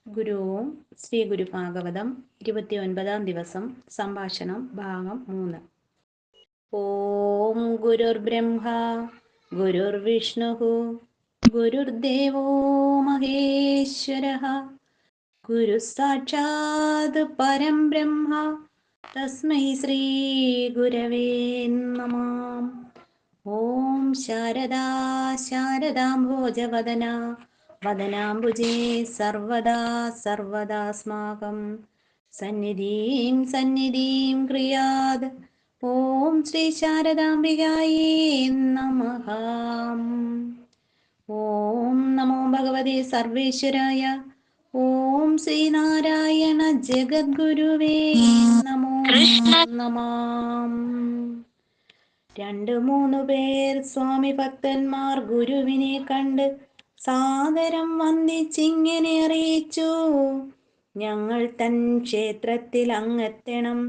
ഗുരുവും ശ്രീ ഗുരുഭാഗവതം 29-ാം ദിവസം സംഭാഷണം ഭാഗം 3. ഓം ഗുരുർബ്രഹ്മ ഗുരുർവിഷ്ണു ഗുരുർദേവോ മഹേശ്വരഃ ഗുരു സാക്ഷാത് പരം ബ്രഹ്മ തസ്മൈ ശ്രീ ഗുരവേ നമഃ. ഓം ശാരദാ ശാരദാംഭോജവദന വദനാംബുജേ സർവദാ സർവദാസ്മാകം സന്നിധിം ക്രിയാത്. ഓം ശ്രീ ശാരദാംബികായേ നമഃ. ഓം നമോ ഭഗവതേ സർവേശ്വരായ. ഓം ശ്രീനാരായണ ജഗദ്ഗുരുവേ നമോ നമഃ. 2-3 പേർ സ്വാമി ഭക്തന്മാർ ഗുരുവിനെ കണ്ട് സാദരം വന്ദിച്ചിങ്ങനെ അറിയിച്ചു: ഞങ്ങൾ തൻ ക്ഷേത്രത്തിൽ അങ്ങെത്തണം,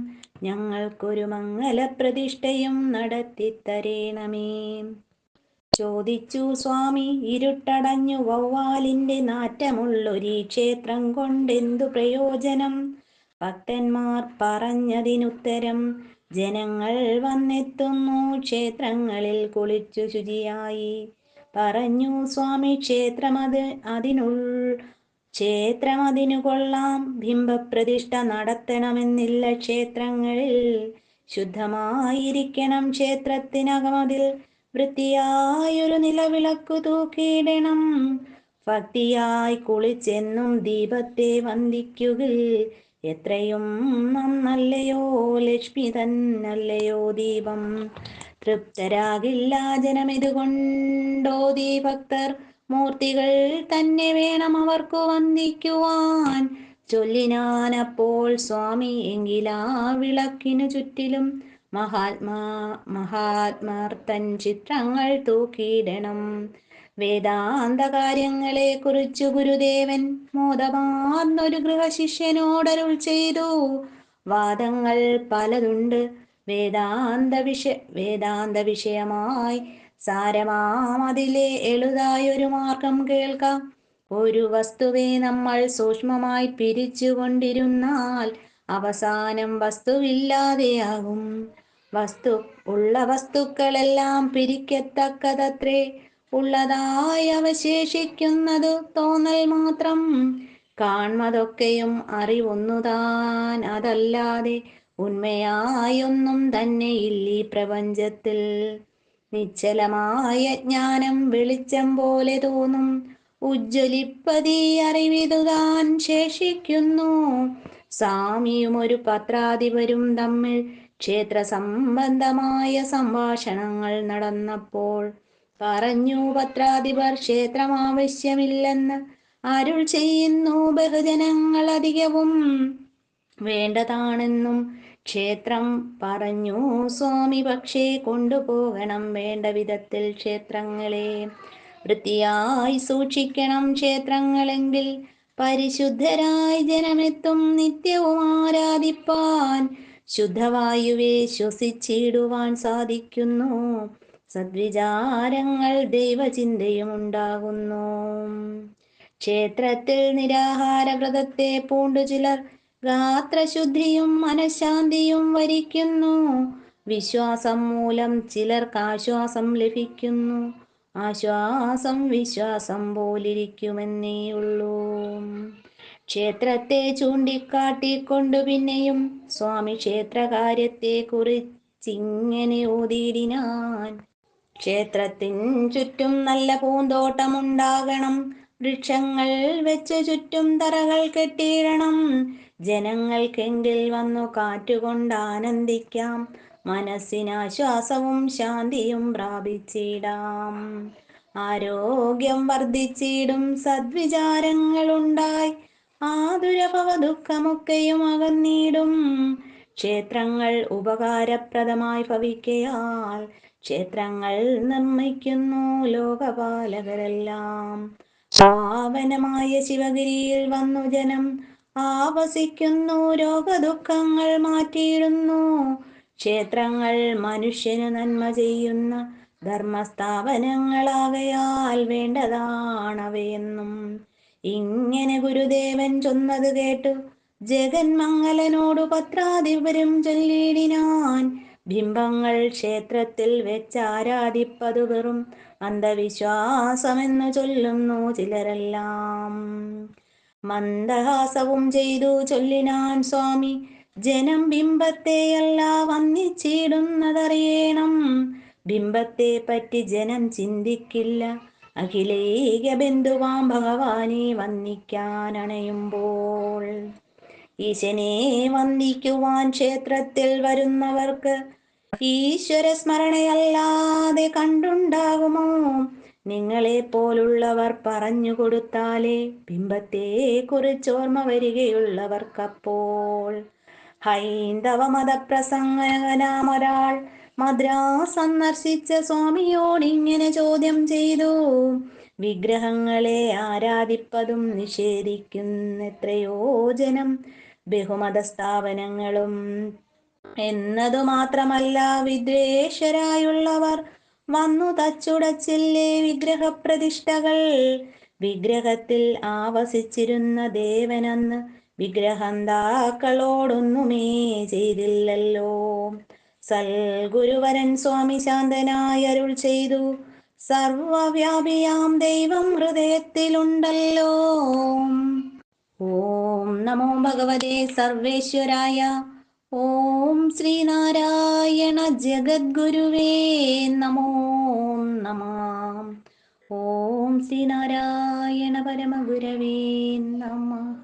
ഞങ്ങൾക്കൊരു മംഗലപ്രതിഷ്ഠയും നടത്തിത്തരേണമേ. ചോദിച്ചു സ്വാമി: ഇരുട്ടടഞ്ഞു വവ്വാലിന്റെ നാറ്റമുള്ളൊരീ ക്ഷേത്രം കൊണ്ടെന്തു പ്രയോജനം? ഭക്തന്മാർ പറഞ്ഞതിനുത്തരം: ജനങ്ങൾ വന്നെത്തുന്നു ക്ഷേത്രങ്ങളിൽ കുളിച്ചു ശുചിയായി. പറഞ്ഞു സ്വാമി: ക്ഷേത്രമതിനു കൊള്ളാം, ബിംബപ്രതിഷ്ഠ നടത്തണമെന്നില്ല ക്ഷേത്രങ്ങളിൽ. ശുദ്ധമായിരിക്കണം ക്ഷേത്രത്തിനകമതിൽ, വൃത്തിയായൊരു നിലവിളക്കു തൂക്കിയിടണം. ഭക്തിയായി കുളിച്ചെന്നും ദീപത്തെ വന്ദിക്കുകിൽ, എത്രയും നന്നല്ലയോ ലക്ഷ്മി തന്നല്ലയോ ദീപം. തൃപ്തരാകില്ല ജനമിതുകൊണ്ടോതി ഭക്തർ, മൂർത്തികൾ തന്നെ വേണം അവർക്കു വന്ദിക്കുവാൻ. ചൊല്ലിനാനപ്പോൾ സ്വാമി: എങ്കിലാ വിളക്കിനു ചുറ്റിലും മഹാത്മാർ തൻ ചിത്രങ്ങൾ തൂക്കിയിടണം. വേദാന്ത കാര്യങ്ങളെ കുറിച്ചു ഗുരുദേവൻ മോദമാർന്നൊരു ഗൃഹശിഷ്യനോടരുൾ ചെയ്തു: വാദങ്ങൾ പലതുണ്ട് വേദാന്ത വിഷയമായി, സാരമാമതിലെ എളുതായൊരു മാർഗം കേൾക്കാം. ഒരു വസ്തുവെ നമ്മൾ സൂക്ഷ്മമായി പിരിച്ചു കൊണ്ടിരുന്നാൽ അവസാനം വസ്തുവില്ലാതെയാകും. ഉള്ള വസ്തുക്കളെല്ലാം പിരിക്കത്തക്കതത്രേ, ഉള്ളതായി അവശേഷിക്കുന്നതു തോന്നൽ മാത്രം. കാൺമതൊക്കെയും അറിവൊന്നുതാൻ, അതല്ലാതെ ഉണ്മയായൊന്നും തന്നെയില്ലീ പ്രപഞ്ചത്തിൽ. നിശ്ചലമായ ജ്ഞാനം വെളിച്ചം പോലെ തോന്നും, ഉജ്ജ്വലിപ്പതീ അറിവിതുതാൻ ശേഷിക്കുന്നു. സ്വാമിയും ഒരു പത്രാധിപരും തമ്മിൽ ക്ഷേത്ര സംബന്ധമായ സംഭാഷണങ്ങൾ നടന്നപ്പോൾ പറഞ്ഞു പത്രാധിപർ: ക്ഷേത്രം ആവശ്യമില്ലെന്ന് അരുൾ ചെയ്യുന്നു ബഹുജനങ്ങൾ അധികവും, വേണ്ടതാണെന്നും ക്ഷേത്രം. പറഞ്ഞു സ്വാമി: പക്ഷേ കൊണ്ടുപോകണം വേണ്ട വിധത്തിൽ ക്ഷേത്രങ്ങളെ. വൃത്തിയായി സൂക്ഷിക്കണം ക്ഷേത്രങ്ങളെങ്കിൽ പരിശുദ്ധരായി ജനമെത്തും നിത്യവും ആരാധിപ്പാൻ. ശുദ്ധവായുവെ ശ്വസിച്ചിടുവാൻ സാധിക്കുന്നു, സദ്വിചാരങ്ങൾ ദൈവചിന്തയും ഉണ്ടാകുന്നു. ക്ഷേത്രത്തിൽ നിരാഹാരവ്രതത്തെ പൂണ്ടു ചിലർ ഗാത്രശുദ്ധിയും മനഃശാന്തിയും വരിക്കുന്നു. വിശ്വാസം മൂലം ചിലർക്ക് ആശ്വാസം ലഭിക്കുന്നു, ആശ്വാസം വിശ്വാസം പോലിരിക്കുമെന്നേയുള്ളൂ. ക്ഷേത്രത്തെ ചൂണ്ടിക്കാട്ടിക്കൊണ്ടു പിന്നെയും സ്വാമി ക്ഷേത്രകാര്യത്തെ കുറിച്ചിങ്ങനെ ഓതിയിടിനാൻ: ക്ഷേത്രത്തിൻ ചുറ്റും നല്ല പൂന്തോട്ടമുണ്ടാകണം, വൃക്ഷങ്ങൾ വെച്ച് ചുറ്റും തറകൾ കെട്ടിയിടണം. ജനങ്ങൾക്കെങ്കിൽ വന്നു കാറ്റുകൊണ്ടാനന്ദിക്കാം, മനസ്സിനാശ്വാസവും ശാന്തിയും പ്രാപിച്ചിടാം. ആരോഗ്യം വർദ്ധിച്ചിടും, സദ്വിചാരങ്ങളുണ്ടായി ആതുരഭവ ദുഃഖമൊക്കെയും അകന്നിടും. ക്ഷേത്രങ്ങൾ ഉപകാരപ്രദമായി ഭവിക്കയാൽ ക്ഷേത്രങ്ങൾ നിർമ്മിക്കുന്നു ലോകപാലകരെല്ലാം. പാവനമായ ശിവഗിരിയിൽ വന്നു ജനം ആവസിക്കുന്നു, രോഗദുഃഖങ്ങൾ മാറ്റിയിടുന്നു. ക്ഷേത്രങ്ങൾ മനുഷ്യന് നന്മ ചെയ്യുന്ന ധർമ്മസ്ഥാപനങ്ങളാകയാൽ വേണ്ടതാണവയെന്നും ഇങ്ങനെ ഗുരുദേവൻ ചൊന്നത് കേട്ടു ജഗന്മംഗലനോടു പത്രാധിപരും ചൊല്ലിടിനാൻ. ബിംബങ്ങൾ ക്ഷേത്രത്തിൽ വെച്ചാരാധിപ്പതു വെറും അന്ധവിശ്വാസമെന്നു ചൊല്ലുന്നു ചിലരെല്ലാം. മന്ദഹാസവും ചെയ്തു ചൊല്ലിനാൻ സ്വാമി, ജനം ബിംബത്തെയല്ല വന്ദിച്ചിടുന്നതറിയണം. ബിംബത്തെ പറ്റി ജനം ചിന്തിക്കില്ല, അഖിലേക ബന്ധുവാം ഭഗവാനെ വന്ദിക്കാനണയുമ്പോൾ. ഈശനെ വന്ദിക്കുവാൻ ക്ഷേത്രത്തിൽ വരുന്നവർക്ക് ഈശ്വര സ്മരണയല്ലാതെ കണ്ടുണ്ടാകുമോ? നിങ്ങളെപ്പോലുള്ളവർ പറഞ്ഞു കൊടുത്താലേ ബിംബത്തെ കുറിച്ചോർമ്മ വരികയുള്ളവർക്കപ്പോൾ. ഹൈന്ദവ മതപ്രസംഗകനാമൊരാൾ മദ്രാസ് സന്ദർശിച്ച സ്വാമിയോടിങ്ങനെ ചോദ്യം ചെയ്തു. വിഗ്രഹങ്ങളെ ആരാധിപ്പതും നിഷേധിക്കുന്നെത്രയോ ജനം, ബഹുമത സ്ഥാപനങ്ങളും എന്നതു മാത്രമല്ല വിദ്വേഷരായുള്ളവർ വന്നു തച്ചുടച്ചില്ലേ വിഗ്രഹപ്രതിഷ്ഠകൾ. വിഗ്രഹത്തിൽ ആവസിച്ചിരുന്ന ദേവനന്ന് വിഗ്രഹന്താക്കളോടൊന്നുമേ ചെയ്തില്ലല്ലോ. സൽഗുരുവരൻ സ്വാമി ശാന്തനായി അരുൾ ചെയ്തു, സർവവ്യാപിയാം ദൈവം ഹൃദയത്തിലുണ്ടല്ലോ. ഓം നമോ ഭഗവതേ സർവേശ്വരായ. ഓം ശ്രീനാരായണ ജഗദ്ഗുരുവേ നമോ നമഃ. ഓം ശ്രീനാരായണ പരമഗുരവേ നമഃ.